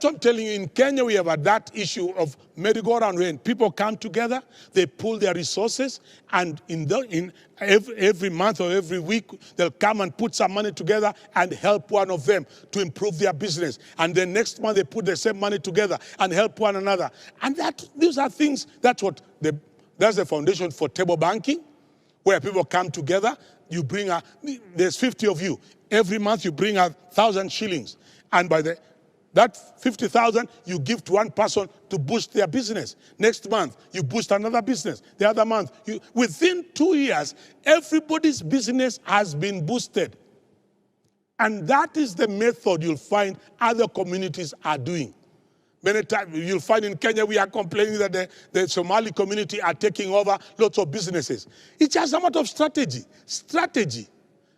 I'm telling you, in Kenya, we have had that issue of merry-go-round when people come together, they pool their resources, and every month or every week, they'll come and put some money together and help one of them to improve their business. And then next month, they put the same money together and help one another. And these are things, that's the foundation for table banking, where people come together. You bring there's 50 of you. Every month, you bring 1,000 shillings. And by that 50,000 you give to one person to boost their business. Next month, you boost another business. The other month, within 2 years, everybody's business has been boosted. And that is the method you'll find other communities are doing. Many times, you'll find in Kenya, we are complaining that the Somali community are taking over lots of businesses. It's just a matter of strategy. Strategy.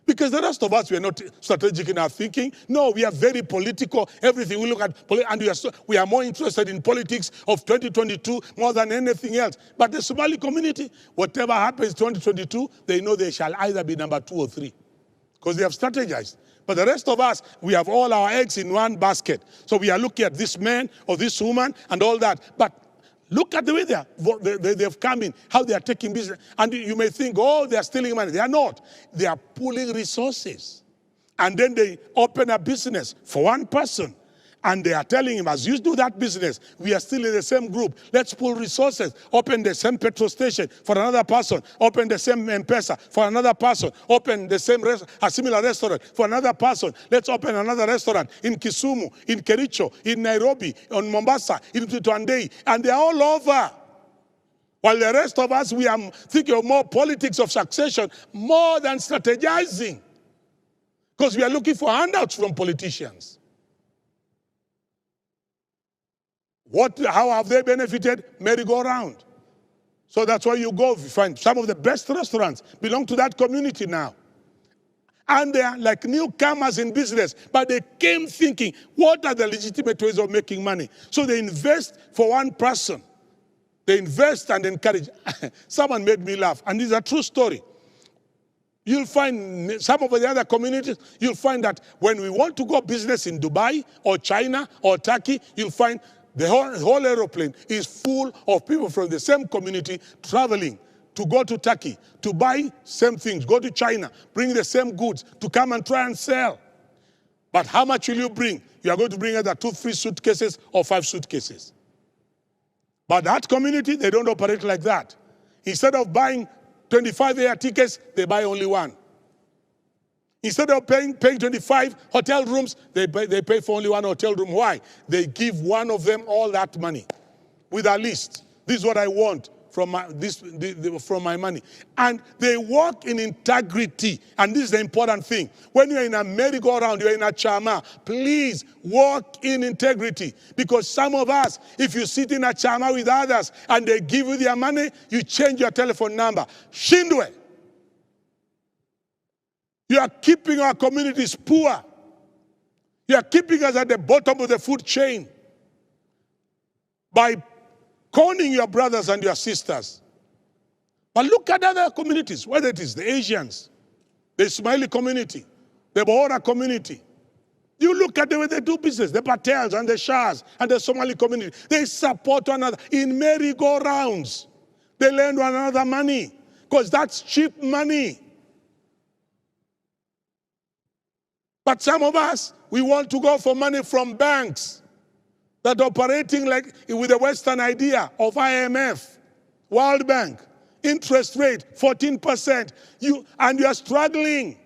Because the rest of us, we are not strategic in our thinking. No, we are very political. Everything we look at, and we are more interested in politics of 2022 more than anything else. But the Somali community, whatever happens 2022, they know they shall either be number 2 or 3. Because they have strategized. But the rest of us, we have all our eggs in one basket. So we are looking at this man or this woman and all that. But look at the way they've come in, how they are taking business. And you may think, oh, they are stealing money. They are not. They are pooling resources. And then they open a business for one person. And they are telling him, as you do that business, we are still in the same group. Let's pool resources. Open the same petrol station for another person. Open the same M-Pesa for another person. Open the same a similar restaurant for another person. Let's open another restaurant in Kisumu, in Kericho, in Nairobi, in Mombasa, in Tutuandei. And they are all over. While the rest of us, we are thinking of more politics of succession, more than strategizing. Because we are looking for handouts from politicians. How have they benefited? Merry-go-round. So that's why you go, you find some of the best restaurants belong to that community now. And they are like newcomers in business, but they came thinking, what are the legitimate ways of making money? So they invest for one person. They invest and encourage. Someone made me laugh, and this is a true story. You'll find some of the other communities, you'll find that when we want to go business in Dubai or China or Turkey, you'll find the whole aeroplane is full of people from the same community traveling to go to Turkey, to buy same things, go to China, bring the same goods, to come and try and sell. But how much will you bring? You are going to bring either 2, 3 suitcases or 5 suitcases. But that community, they don't operate like that. Instead of buying 25 air tickets, they buy only 1. Instead of paying 25 hotel rooms, they pay for only 1 hotel room. Why? They give one of them all that money with a list. This is what I want from my money. And they work in integrity. And this is the important thing. When you're in a merry-go-round, you're in a chama, please work in integrity. Because some of us, if you sit in a chama with others and they give you their money, you change your telephone number. Shindwe. You are keeping our communities poor. You are keeping us at the bottom of the food chain by conning your brothers and your sisters. But look at other communities, whether it is the Asians, the Ismaili community, the Bohora community. You look at the way they do business, the Patels and the Shahs and the Somali community. They support one another in merry-go-rounds. They lend one another money because that's cheap money. But some of us, we want to go for money from banks that are operating like with the Western idea of IMF, World Bank, interest rate 14%, and you are struggling.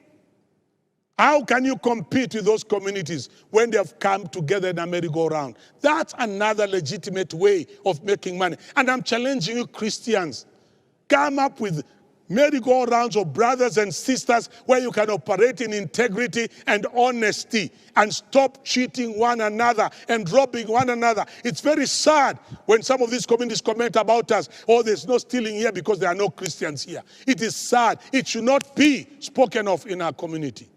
How can you compete with those communities when they have come together in a merry-go-round? That's another legitimate way of making money. And I'm challenging you Christians, come up with merry-go-rounds of brothers and sisters where you can operate in integrity and honesty and stop cheating one another and robbing one another. It's very sad when some of these communities comment about us, oh, there's no stealing here because there are no Christians here. It is sad. It should not be spoken of in our community.